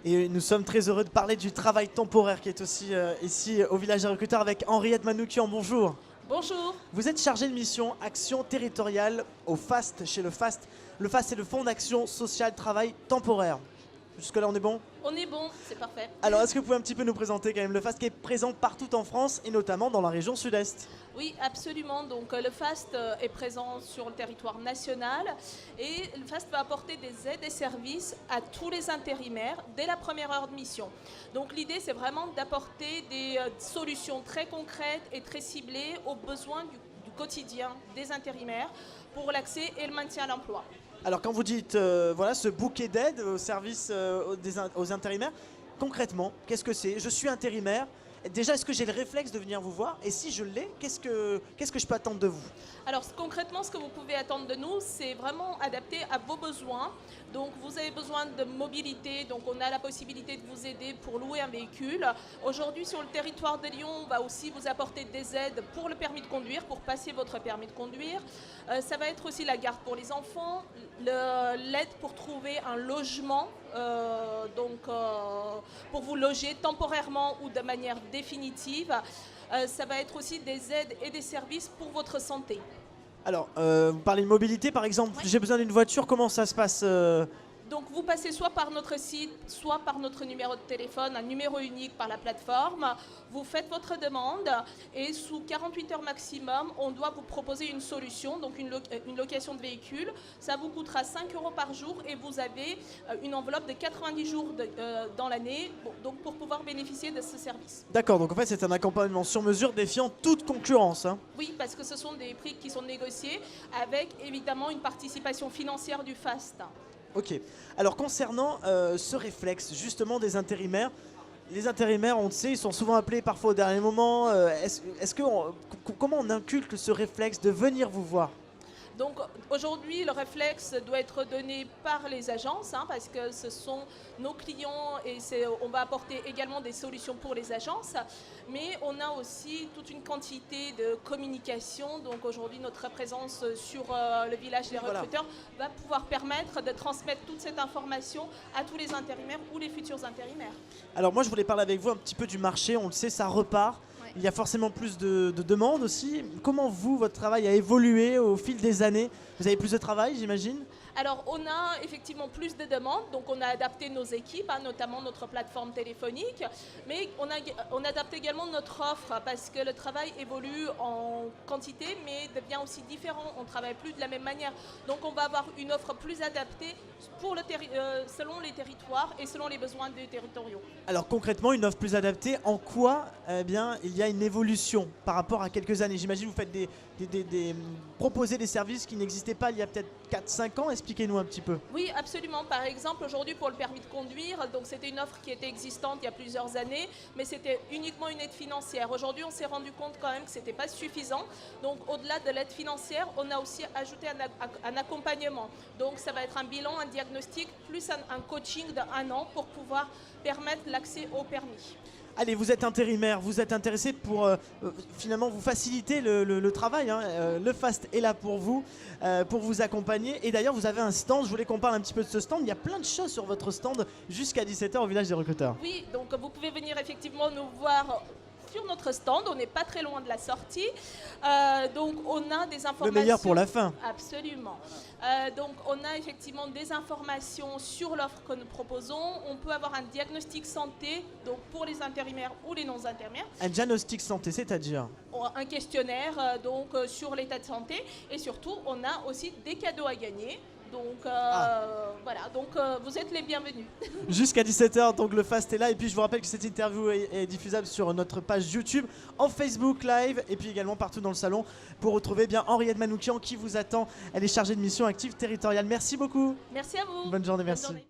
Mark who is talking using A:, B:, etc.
A: Et nous sommes très heureux de parler du travail temporaire qui est aussi ici au village des recruteurs avec Henriette Manoukian. Bonjour.
B: Bonjour.
A: Vous êtes chargée de mission action territoriale au FAST, chez le FAST. Le FAST, c'est le Fonds d'action sociale travail temporaire. Jusque-là, on est bon?
B: On est bon, c'est parfait.
A: Alors, est-ce que vous pouvez un petit peu nous présenter quand même le FAST qui est présent partout en France et notamment dans la région sud-est?
B: Oui, absolument. Donc le FAST est présent sur le territoire national et le FAST va apporter des aides et services à tous les intérimaires dès la première heure de mission. Donc l'idée, c'est vraiment d'apporter des solutions très concrètes et très ciblées aux besoins du quotidien des intérimaires pour l'accès et le maintien à l'emploi.
A: Alors quand vous dites voilà, ce bouquet d'aide au service aux intérimaires, concrètement, qu'est-ce que c'est? Je suis intérimaire. Déjà, est-ce que j'ai le réflexe de venir vous voir? Et si je l'ai, qu'est-ce que je peux attendre de vous?
B: Alors concrètement, ce que vous pouvez attendre de nous, c'est vraiment adapté à vos besoins. Donc vous avez besoin de mobilité, donc on a la possibilité de vous aider pour louer un véhicule. Aujourd'hui, sur le territoire de Lyon, on va aussi vous apporter des aides pour le permis de conduire, pour passer votre permis de conduire. Ça va être aussi la garde pour les enfants, l'aide pour trouver un logement, pour vous loger temporairement ou de manière définitive. Ça va être aussi des aides et des services pour votre santé.
A: Alors, vous parlez de mobilité par exemple,
B: Oui.
A: J'ai besoin d'une voiture, comment ça se passe
B: Donc vous passez soit par notre site, soit par notre numéro de téléphone, un numéro unique par la plateforme. Vous faites votre demande et sous 48 heures maximum, on doit vous proposer une solution, donc une location de véhicule. Ça vous coûtera 5 € par jour et vous avez une enveloppe de 90 jours dans l'année donc pour pouvoir bénéficier de ce service.
A: D'accord, donc en fait c'est un accompagnement sur mesure défiant toute concurrence. Hein.
B: Oui, parce que ce sont des prix qui sont négociés avec évidemment une participation financière du FAST.
A: Ok. Alors concernant ce réflexe justement des intérimaires, les intérimaires, on le sait, ils sont souvent appelés parfois au dernier moment. Comment on inculque ce réflexe de venir vous voir?
B: Donc aujourd'hui, le réflexe doit être donné par les agences, parce que ce sont nos clients et on va apporter également des solutions pour les agences. Mais on a aussi toute une quantité de communication. Donc aujourd'hui, notre présence sur le village des recruteurs va pouvoir permettre de transmettre toute cette information à tous les intérimaires ou les futurs intérimaires.
A: Alors moi, je voulais parler avec vous un petit peu du marché. On le sait, ça repart. Il y a forcément plus de demandes aussi. Comment votre travail a évolué au fil des années? Vous avez plus de travail, j'imagine?
B: Alors, on a effectivement plus de demandes, donc on a adapté nos équipes, notamment notre plateforme téléphonique, mais on adapte également notre offre parce que le travail évolue en quantité, mais devient aussi différent. On ne travaille plus de la même manière, donc on va avoir une offre plus adaptée selon les territoires et selon les besoins des territoriaux.
A: Alors concrètement, une offre plus adaptée, en quoi il y a une évolution par rapport à quelques années? J'imagine que vous faites proposer des services qui n'existaient pas il y a peut-être 4-5 ans. Expliquez-nous un petit peu.
B: Oui, absolument. Par exemple, aujourd'hui, pour le permis de conduire, donc c'était une offre qui était existante il y a plusieurs années, mais c'était uniquement une aide financière. Aujourd'hui, on s'est rendu compte quand même que ce n'était pas suffisant. Donc, au-delà de l'aide financière, on a aussi ajouté un accompagnement. Donc, ça va être un bilan, un diagnostic, plus un coaching d'1 an pour pouvoir permettre l'accès au permis.
A: Allez, vous êtes intérimaire, vous êtes intéressé pour finalement vous faciliter le travail. Le FAST est là pour vous accompagner. Et d'ailleurs, vous avez un stand, je voulais qu'on parle un petit peu de ce stand. Il y a plein de choses sur votre stand jusqu'à 17 h au village des recruteurs.
B: Oui, donc vous pouvez venir effectivement nous voir sur notre stand, on n'est pas très loin de la sortie, donc on a des informations...
A: Le meilleur pour la fin.
B: Absolument. Donc on a effectivement des informations sur l'offre que nous proposons. On peut avoir un diagnostic santé, donc pour les intérimaires ou les non-intérimaires.
A: Un diagnostic santé, c'est-à-dire?
B: Un questionnaire sur l'état de santé et surtout on a aussi des cadeaux à gagner. Donc voilà, donc vous êtes les bienvenus.
A: Jusqu'à 17 h, donc le FAST est là. Et puis je vous rappelle que cette interview est diffusable sur notre page YouTube, en Facebook Live et puis également partout dans le salon pour retrouver bien Henriette Manoukian qui vous attend. Elle est chargée de mission active territoriale. Merci beaucoup.
B: Merci à vous.
A: Bonne journée,
B: Bonne
A: merci.
B: journée.